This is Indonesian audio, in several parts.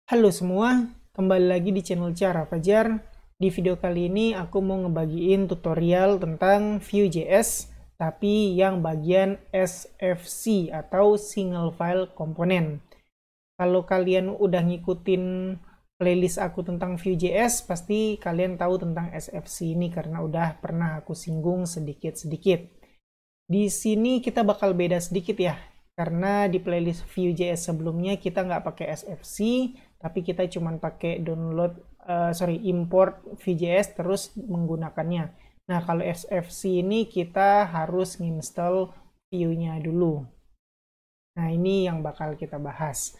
Halo semua, kembali lagi di channel Cara Fajar. Di video kali ini aku mau ngebagiin tutorial tentang Vue.js, tapi yang bagian SFC atau Single File Component. Kalau kalian udah ngikutin playlist aku tentang Vue.js, pasti kalian tahu tentang SFC ini karena udah pernah aku singgung sedikit-sedikit. Di sini kita bakal beda sedikit ya, karena di playlist Vue.js sebelumnya kita nggak pakai SFC, tapi kita cuma pakai import Vue.js terus menggunakannya. Nah, kalau SFC ini kita harus nginstal Vue-nya dulu. Nah, ini yang bakal kita bahas.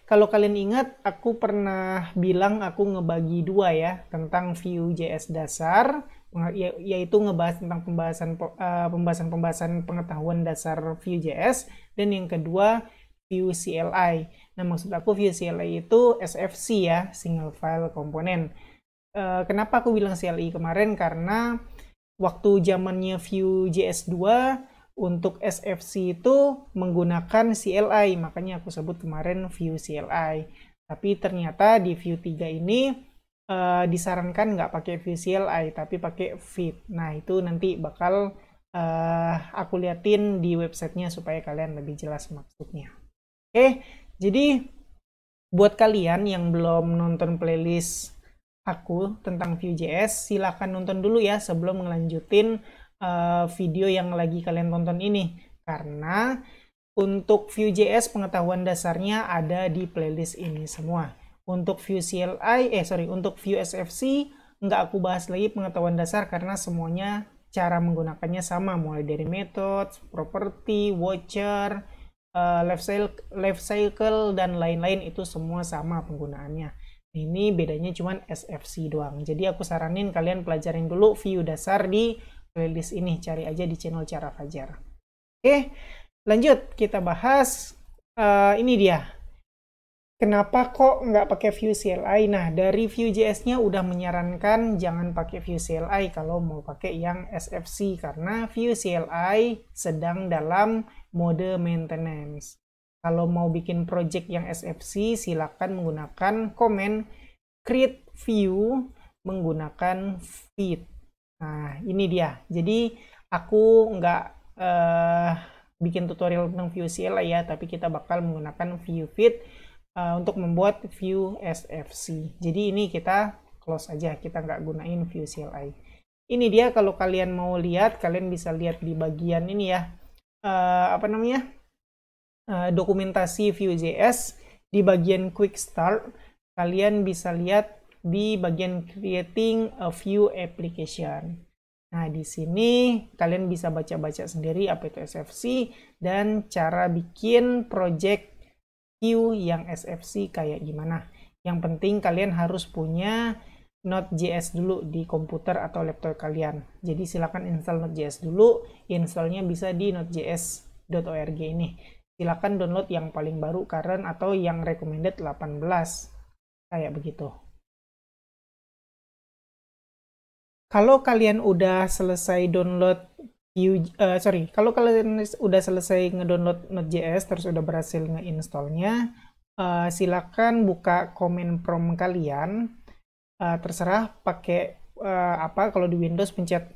Kalau kalian ingat, aku pernah bilang aku ngebagi dua ya, tentang Vue.js dasar, yaitu ngebahas tentang pembahasan pengetahuan dasar Vue.js, dan yang kedua Vue CLI. Nah, maksud aku Vue CLI itu SFC ya, Single File Component. Kenapa aku bilang CLI kemarin? Karena waktu zamannya Vue.js 2, untuk SFC itu menggunakan CLI, makanya aku sebut kemarin Vue CLI. Tapi ternyata di Vue 3 ini disarankan nggak pakai Vue CLI, tapi pakai Vite. Nah, itu nanti bakal aku liatin di websitenya supaya kalian lebih jelas maksudnya. Jadi buat kalian yang belum nonton playlist aku tentang Vue.js, silahkan nonton dulu ya sebelum ngelanjutin video yang lagi kalian tonton ini, karena untuk Vue.js pengetahuan dasarnya ada di playlist ini semua. Untuk Vue untuk Vue SFC nggak aku bahas lagi pengetahuan dasar karena semuanya cara menggunakannya sama, mulai dari methods, property, watcher, life cycle dan lain-lain, itu semua sama penggunaannya. Ini bedanya cuman SFC doang. Jadi aku saranin kalian pelajarin dulu Vue dasar di playlist ini, cari aja di channel Cara Fajar. Lanjut kita bahas. Ini dia, kenapa kok nggak pakai Vue CLI. Nah, dari Vue.js-nya udah menyarankan jangan pakai Vue CLI kalau mau pakai yang SFC, karena Vue CLI sedang dalam mode maintenance. Kalau mau bikin project yang SFC, silakan menggunakan command create Vue menggunakan Vite. Nah, ini dia. Jadi aku nggak bikin tutorial tentang Vue CLI ya, tapi kita bakal menggunakan Vue Vite untuk membuat Vue SFC. Jadi ini kita close aja, kita nggak gunain Vue CLI. Ini dia, kalau kalian mau lihat, kalian bisa lihat di bagian ini ya, dokumentasi Vue.js. Di bagian quick start, kalian bisa lihat di bagian creating a Vue application. Nah, di sini kalian bisa baca-baca sendiri apa itu SFC dan cara bikin project Vue yang SFC kayak gimana. Yang penting kalian harus punya Node.js dulu di komputer atau laptop kalian. Jadi silakan install Node.js dulu. Installnya bisa di nodejs.org ini. Silakan download yang paling baru, current, atau yang recommended 18. Kayak begitu. Kalau kalian udah selesai download kalau kalian udah selesai ngedownload Node.js terus udah berhasil ngeinstallnya, silakan buka command prompt kalian. Terserah pakai apa. Kalau di Windows pencet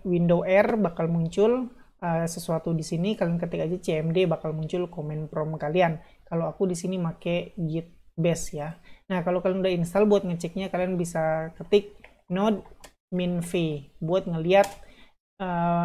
window R bakal muncul sesuatu di sini, kalian ketik aja cmd bakal muncul command prompt kalian. Kalau aku di sini make git base ya. Nah, kalau kalian udah install, buat ngeceknya kalian bisa ketik node min v buat ngeliat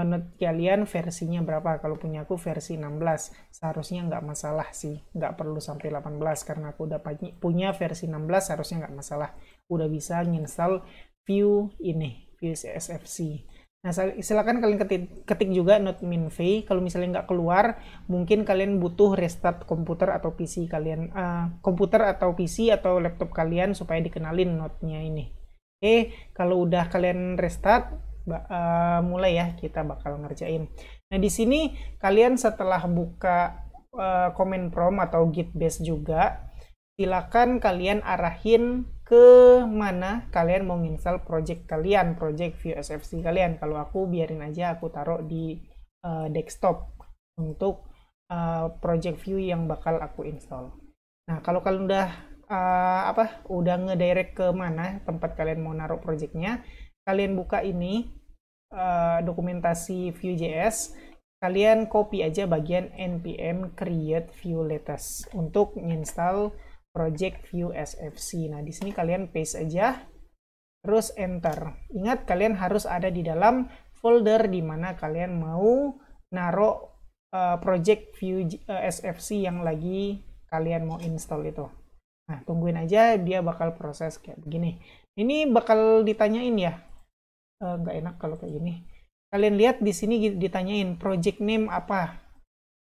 node kalian versinya berapa. Kalau punya aku versi 16, seharusnya nggak masalah sih, nggak perlu sampai 18 karena aku udah punya versi 16, seharusnya nggak masalah, udah bisa nginstal Vue ini, Vue SFC. Nah, silakan kalian ketik juga node min v. Kalau misalnya nggak keluar, mungkin kalian butuh restart komputer atau PC kalian, komputer atau PC atau laptop kalian supaya dikenalin node-nya ini. Kalau udah kalian restart, mulai ya, kita bakal ngerjain. Nah, di sini kalian setelah buka command prompt atau git base juga, silakan kalian arahin ke mana kalian mau install project kalian, project Vue SFC kalian. Kalau aku biarin aja, aku taruh di desktop untuk project Vue yang bakal aku install. Nah, kalau kalian udah udah ngedirect ke mana tempat kalian mau naruh projectnya, kalian buka ini dokumentasi Vue.js, kalian copy aja bagian npm create Vue latest untuk install project Vue SFC. Nah, di sini kalian paste aja, terus enter. Ingat, kalian harus ada di dalam folder di mana kalian mau naruh project Vue SFC yang lagi kalian mau install itu. Nah, tungguin aja, dia bakal proses kayak begini. Ini bakal ditanyain ya, nggak enak kalau kayak gini. Kalian lihat di sini ditanyain project name apa.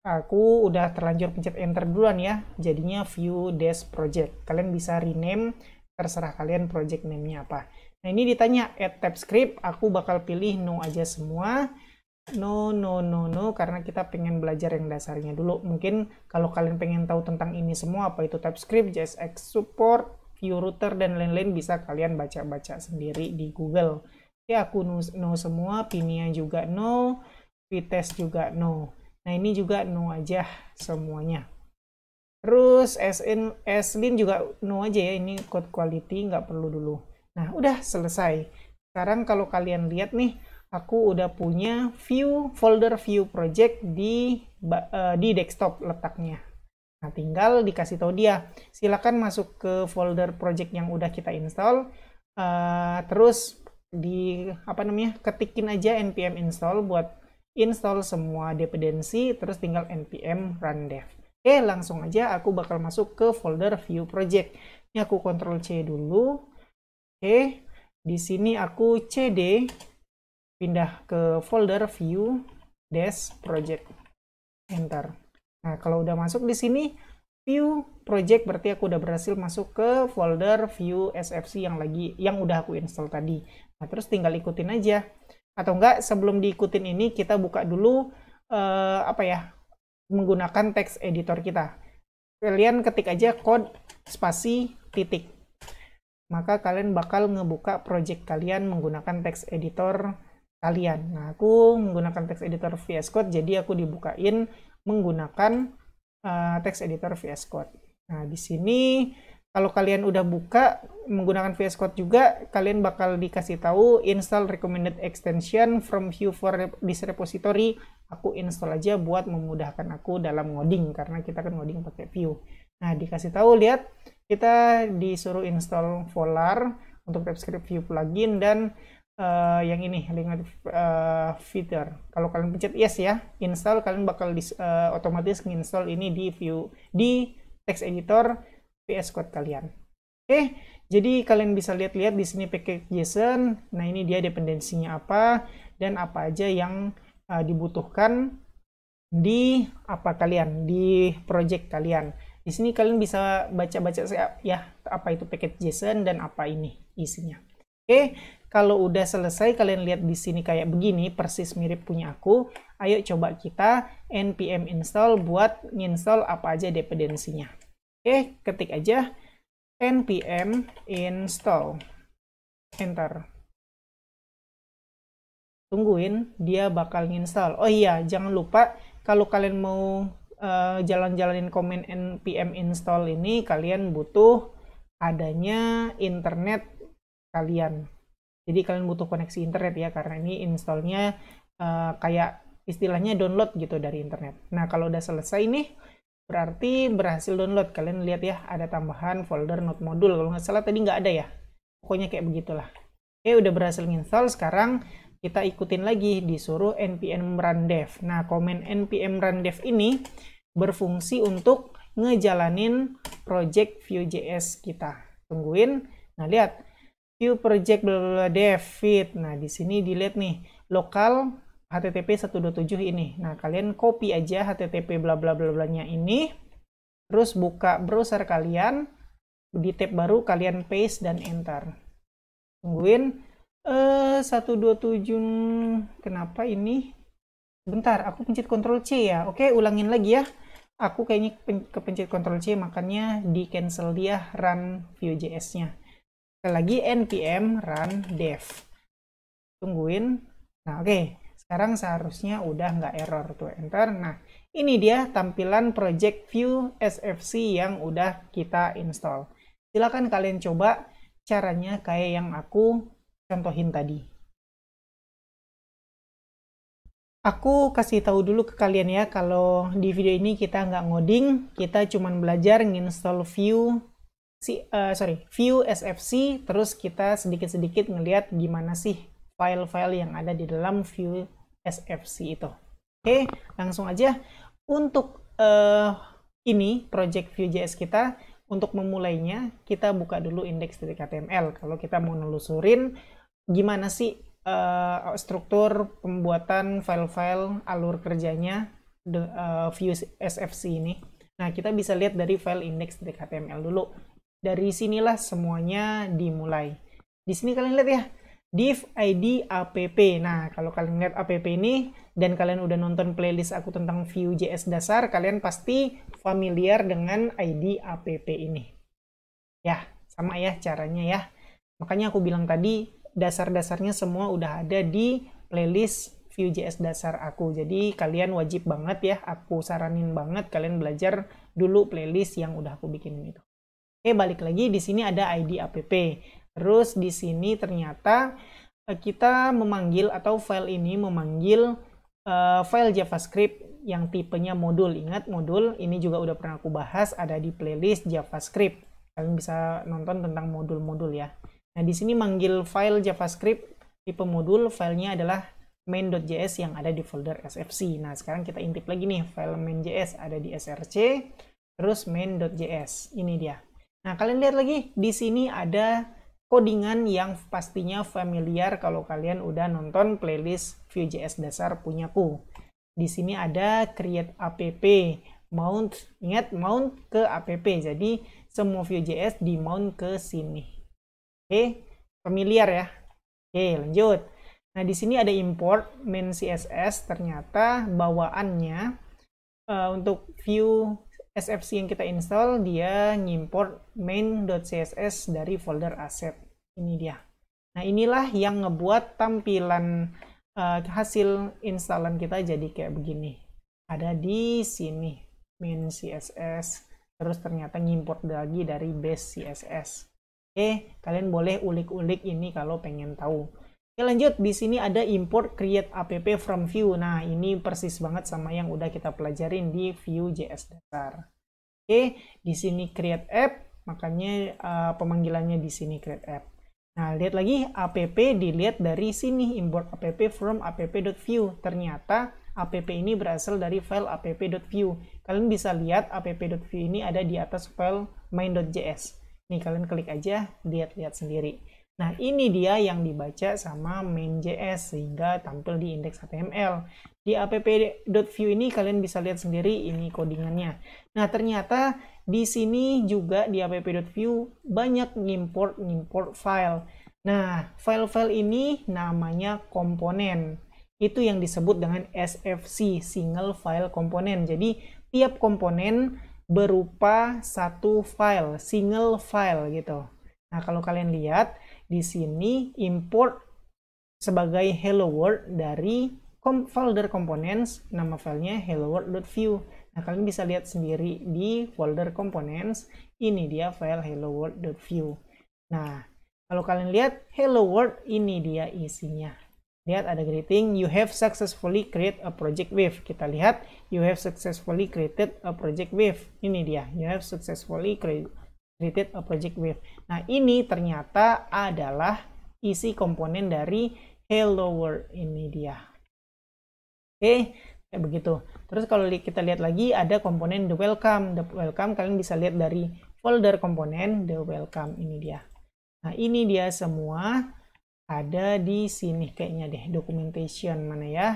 Aku udah terlanjur pencet enter duluan ya, jadinya Vue-project. Kalian bisa rename, terserah kalian project name-nya apa. Nah, ini ditanya add TypeScript, aku bakal pilih no aja semua. No, karena kita pengen belajar yang dasarnya dulu. Mungkin kalau kalian pengen tahu tentang ini semua, apa itu TypeScript, JSX support, Vue router, dan lain-lain, bisa kalian baca-baca sendiri di Google. Oke, aku no semua, Pinia juga no, Vitesse juga no. Nah, ini juga no aja semuanya. Terus Slin juga no aja ya, ini code quality, nggak perlu dulu. Nah, udah selesai. Sekarang kalau kalian lihat nih, aku udah punya folder Vue project di desktop letaknya. Nah, tinggal dikasih tahu dia, silakan masuk ke folder project yang udah kita install, terus ketikin aja npm install buat install semua dependensi, terus tinggal npm run dev. Oke, langsung aja aku bakal masuk ke folder Vue project. Ini aku Ctrl C dulu. Oke, di sini aku cd pindah ke folder Vue project, enter. Nah, kalau udah masuk di sini Vue project, berarti aku udah berhasil masuk ke folder Vue SFC yang udah aku install tadi. Nah, terus tinggal ikutin aja. Atau enggak, sebelum diikutin ini kita buka dulu menggunakan text editor kita. Kalian ketik aja code spasi titik. Maka kalian bakal ngebuka project kalian menggunakan text editor kalian. Nah, aku menggunakan text editor VS Code, jadi aku dibukain menggunakan text editor VS Code. Nah, di sini kalau kalian udah buka menggunakan VS Code juga, kalian bakal dikasih tahu install recommended extension from Vue for this repository. Aku install aja buat memudahkan aku dalam ngoding, karena kita kan ngoding pakai Vue. Nah, dikasih tahu, lihat, kita disuruh install Volar untuk TypeScript Vue plugin dan yang ini link feature. Kalau kalian pencet yes ya, install, kalian bakal otomatis nginstall ini di Vue di text editor VS Code kalian. Oke, jadi kalian bisa lihat-lihat di sini package JSON. Nah, ini dia dependensinya apa dan apa aja yang dibutuhkan di di project kalian. Di sini kalian bisa baca-baca ya apa itu package JSON dan apa ini isinya. Oke, kalau udah selesai, kalian lihat di sini kayak begini, persis mirip punya aku. Ayo coba kita npm install buat nginstall apa aja dependensinya. Oke, ketik aja npm install, enter. Tungguin, dia bakal nginstall. Oh iya, jangan lupa kalau kalian mau jalan-jalanin command npm install ini, kalian butuh adanya internet kalian. Jadi kalian butuh koneksi internet ya, karena ini installnya kayak istilahnya download gitu dari internet. Nah, kalau udah selesai nih, berarti berhasil download. Kalian lihat ya, ada tambahan folder node module. Kalau nggak salah tadi nggak ada ya. Pokoknya kayak begitulah. Oke, udah berhasil install. Sekarang kita ikutin lagi, disuruh npm run dev. Nah, komen npm run dev ini berfungsi untuk ngejalanin project Vue.js kita. Tungguin. Nah, lihat. Vue project bla dev fit. Nah, di sini dilihat nih, lokal HTTP 127 ini. Nah, kalian copy aja HTTP bla bla bla bla-nya ini. Terus buka browser kalian, di tab baru kalian paste dan enter. Tungguin 127, kenapa ini? Bentar, aku pencet Ctrl C ya. Oke, ulangin lagi ya. Aku kayaknya kepencet Ctrl C, makanya di cancel dia run Vue.js-nya. Sekali lagi npm run dev. Tungguin. Nah, oke. Sekarang seharusnya udah nggak error tuh, enter. Nah, ini dia tampilan project Vue SFC yang udah kita install. Silakan kalian coba caranya kayak yang aku contohin tadi. Aku kasih tahu dulu ke kalian ya, kalau di video ini kita nggak ngoding, kita cuman belajar nginstall Vue SFC, terus kita sedikit-sedikit ngelihat gimana sih file-file yang ada di dalam Vue SFC itu. Oke, langsung aja. Untuk ini project Vue.js kita, untuk memulainya kita buka dulu index.html. Kalau kita mau nelusurin gimana sih struktur pembuatan file-file alur kerjanya Vue SFC ini. Nah, kita bisa lihat dari file index.html dulu. Dari sinilah semuanya dimulai. Di sini kalian lihat ya, div id app. Nah, kalau kalian lihat app ini dan kalian udah nonton playlist aku tentang Vue.js dasar, kalian pasti familiar dengan id app ini. Ya, sama ya caranya ya. Makanya aku bilang tadi, dasar-dasarnya semua udah ada di playlist Vue.js dasar aku. Jadi kalian wajib banget ya, aku saranin banget kalian belajar dulu playlist yang udah aku bikin itu. Oke, balik lagi, di sini ada id app. Terus di sini ternyata kita memanggil, atau file ini memanggil file JavaScript yang tipenya modul. Ingat, modul ini juga udah pernah aku bahas, ada di playlist JavaScript. Kalian bisa nonton tentang modul-modul ya. Nah, di sini manggil file JavaScript tipe modul, filenya adalah main.js yang ada di folder SFC. Nah, sekarang kita intip lagi nih, file main.js ada di src, terus main.js. Ini dia. Nah, kalian lihat lagi, di sini ada codingan yang pastinya familiar kalau kalian udah nonton playlist Vue.js dasar punyaku. Di sini ada create app, mount, ingat mount ke app, jadi semua Vue.js di mount ke sini. Oke, familiar ya. Oke, lanjut. Nah, di sini ada import main CSS, ternyata bawaannya untuk Vue SFC yang kita install, dia ngimport main.css dari folder asset. Ini dia. Nah, inilah yang ngebuat tampilan hasil instalan kita jadi kayak begini. Ada di sini, main CSS, terus ternyata ngimport lagi dari base CSS. Oke, kalian boleh ulik-ulik ini kalau pengen tahu. Oke, lanjut. Di sini ada import create app from Vue. Nah, ini persis banget sama yang udah kita pelajarin di Vue.js dasar. Oke, di sini create app, makanya pemanggilannya di sini create app. Nah, lihat lagi, app dilihat dari sini, import app from app.vue. Ternyata app ini berasal dari file app.vue. Kalian bisa lihat app.vue ini ada di atas file main.js. Nih, kalian klik aja, lihat-lihat sendiri. Nah, ini dia yang dibaca sama main.js sehingga tampil di index.html. Di app.vue ini kalian bisa lihat sendiri ini codingannya. Nah, ternyata di sini juga di app.vue banyak ngimport file. Nah, file-file ini namanya komponen. Itu yang disebut dengan SFC, single file component. Jadi, tiap komponen berupa satu file, single file gitu. Nah, kalau kalian lihat di sini import sebagai hello world dari folder components, nama filenya helloworld.vue. Nah, kalian bisa lihat sendiri di folder components, ini dia file helloworld.vue. Nah, kalau kalian lihat hello world, ini dia isinya. Lihat ada greeting, you have successfully created a project with. Kita lihat, you have successfully created a project with. Ini dia, you have successfully created a project with. Nah, ini ternyata adalah isi komponen dari hello world. Ini dia. Oke, kayak begitu. Terus kalau kita lihat lagi, ada komponen the welcome. The welcome kalian bisa lihat dari folder komponen the welcome. Ini dia. Nah, ini dia semua ada di sini kayaknya deh. Documentation mana ya?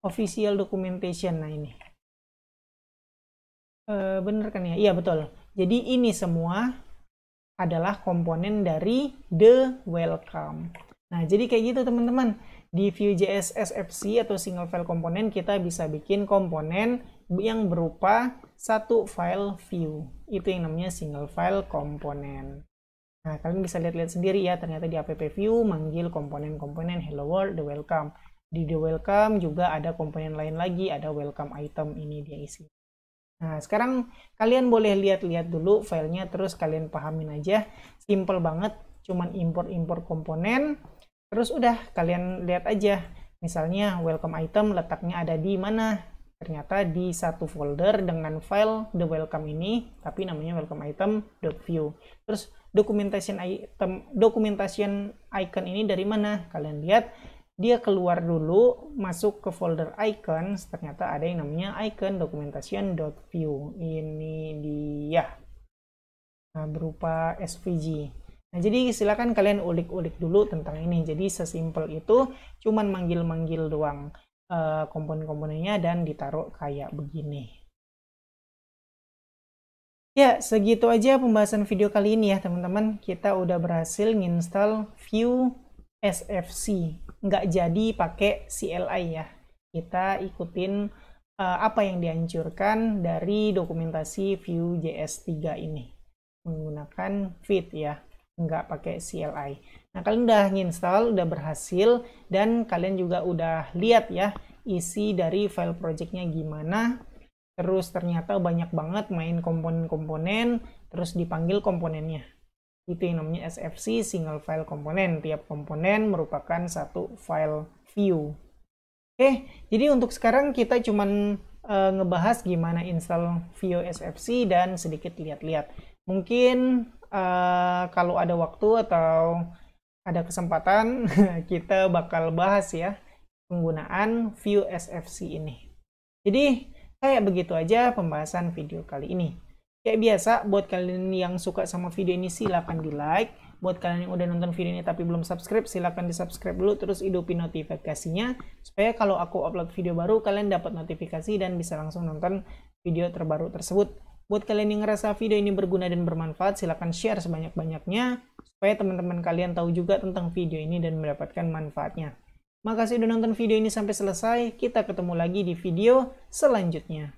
Official documentation. Nah, ini. Bener kan ya? Iya, betul. Jadi ini semua adalah komponen dari the welcome. Nah, jadi kayak gitu teman-teman. Di Vue.js SFC atau single file component kita bisa bikin komponen yang berupa satu file view. Itu yang namanya single file component. Nah, kalian bisa lihat-lihat sendiri ya, ternyata di app view manggil komponen-komponen hello world, the welcome. Di the welcome juga ada komponen lain lagi, ada welcome item, ini dia isi. Nah, sekarang kalian boleh lihat-lihat dulu filenya, terus kalian pahamin aja. Simple banget, cuman import-import komponen, terus udah kalian lihat aja. Misalnya welcome item letaknya ada di mana? Ternyata di satu folder dengan file the welcome ini, tapi namanya welcome item.view. Terus documentation icon ini dari mana? Kalian lihat, dia keluar dulu, masuk ke folder icons, ternyata ada yang namanya icon documentation.view. Ini dia. Nah, berupa SVG. Nah, jadi silakan kalian ulik-ulik dulu tentang ini. Jadi sesimpel itu, cuman manggil-manggil doang komponen-komponennya dan ditaruh kayak begini. Ya, segitu aja pembahasan video kali ini ya teman-teman. Kita udah berhasil nginstal Vue SFC. Nggak jadi pakai CLI ya. Kita ikutin apa yang dianjurkan dari dokumentasi Vue.js 3 ini. Menggunakan Vite ya, nggak pakai CLI. Nah, kalian udah nginstal, udah berhasil, dan kalian juga udah lihat ya isi dari file projectnya gimana. Terus ternyata banyak banget main komponen-komponen, terus dipanggil komponennya. Itu yang namanya SFC, single file komponen. Tiap komponen merupakan satu file Vue. Oke, jadi untuk sekarang kita cuman ngebahas gimana install Vue SFC dan sedikit lihat-lihat. Mungkin kalau ada waktu atau ada kesempatan, kita bakal bahas ya penggunaan Vue SFC ini. Jadi, kayak begitu aja pembahasan video kali ini. Kayak biasa, buat kalian yang suka sama video ini silahkan di like. Buat kalian yang udah nonton video ini tapi belum subscribe, silahkan di subscribe dulu, terus hidupin notifikasinya. Supaya kalau aku upload video baru, kalian dapat notifikasi dan bisa langsung nonton video terbaru tersebut. Buat kalian yang ngerasa video ini berguna dan bermanfaat, silahkan share sebanyak-banyaknya. Supaya teman-teman kalian tahu juga tentang video ini dan mendapatkan manfaatnya. Makasih udah nonton video ini sampai selesai. Kita ketemu lagi di video selanjutnya.